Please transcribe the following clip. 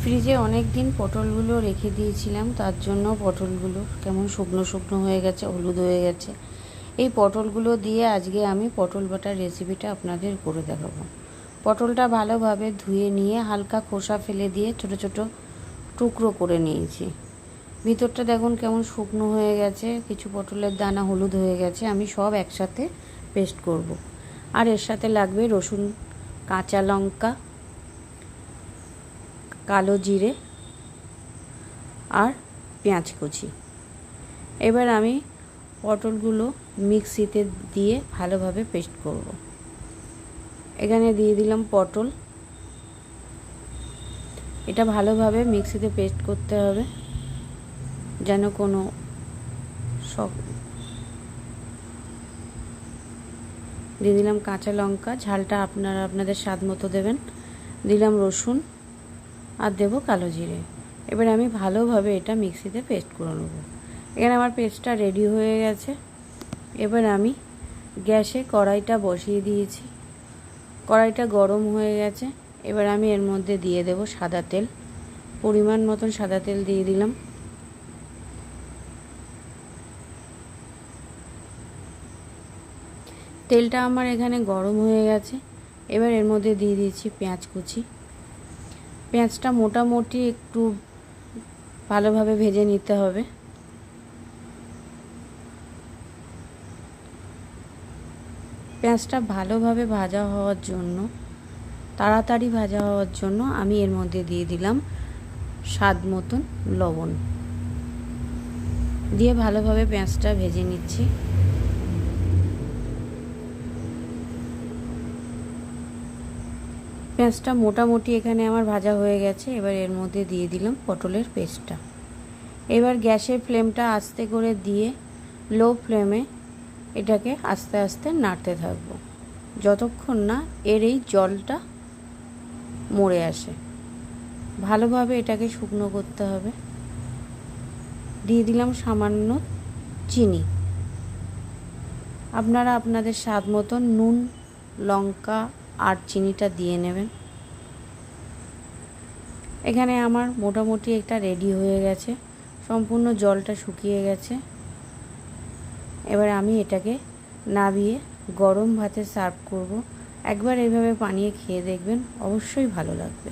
ফ্রিজে অনেক দিন পটলগুলো রেখে দিয়েছিলাম, তার জন্য পটলগুলো কেমন শুকনো শুকনো হয়ে গেছে, হলুদ হয়ে গেছে। এই পটলগুলো দিয়ে আজকে আমি পটল বাটার রেসিপিটা আপনাদের করে দেখাবো। পটলটা ভালোভাবে ধুয়ে নিয়ে হালকা খোসা ফেলে দিয়ে ছোট ছোট টুকরো করে নিয়েছি। ভিতরটা দেখুন কেমন শুকনো হয়ে গেছে, কিছু পটলের দানা হলুদ হয়ে গেছে। আমি সব একসাথে পেস্ট করব। আর এর সাথে লাগবে রসুন, কাঁচা লঙ্কা, কালো জিরে আর পেঁয়াজ কুচি। এবার আমি পটলগুলো মিক্সিতে দিয়ে ভালোভাবে পেস্ট করব। এখানে দিয়ে দিলাম পটল। এটা ভালোভাবে মিক্সিতে পেস্ট করতে হবে, যেন কোনো দিয়ে দিলাম কাঁচা লঙ্কা, ঝালটা আপনারা আপনাদের স্বাদ মতো দেবেন। দিলাম রসুন আর দেবো কালো জিরে। এবার আমি ভালোভাবে এটা মিক্সিতে পেস্ট করে নেব। এখানে আমার পেস্টটা রেডি হয়ে গেছে। এবার আমি গ্যাসে কড়াইটা বসিয়ে দিয়েছি। কড়াইটা গরম হয়ে গেছে। এবার আমি এর মধ্যে দিয়ে দেব সাদা তেল। পরিমাণ মতন সাদা তেল দিয়ে দিলাম। তেলটা আমার এখানে গরম হয়ে গেছে। এবার এর মধ্যে দিয়ে দিয়েছি পেঁয়াজ কুচি। পেঁয়াজটা মোটামুটি একটু ভালোভাবে ভেজে নিতে হবে। পেঁয়াজটা ভালোভাবে ভাজা হওয়ার জন্য, তাড়াতাড়ি ভাজা হওয়ার জন্য আমি এর মধ্যে দিয়ে দিলাম স্বাদ মতন লবণ। দিয়ে ভালোভাবে পেঁয়াজটা ভেজে নিচ্ছি। পেঁয়াজটা মোটামুটি এখানে আমার ভাজা হয়ে গেছে। এবার এর মধ্যে দিয়ে দিলাম পটলের পেস্টটা। এবার গ্যাসের ফ্লেমটা আস্তে করে দিয়ে লো ফ্লেমে এটাকে আস্তে আস্তে নাড়তে থাকবো, যতক্ষণ না এর এই জলটা মরে আসে। ভালোভাবে এটাকে শুকনো করতে হবে। দিয়ে দিলাম সামান্য চিনি। আপনারা আপনাদের স্বাদ মতন নুন, লঙ্কা আর চিনিটা দিয়ে নেবেন। এখানে আমার মোটামুটি একটা রেডি হয়ে গেছে, সম্পূর্ণ জলটা শুকিয়ে গেছে। এবার আমি এটাকে নামিয়ে গরম ভাতে সার্ভ করব। একবার এইভাবে বানিয়ে খেয়ে দেখবেন, অবশ্যই ভালো লাগবে।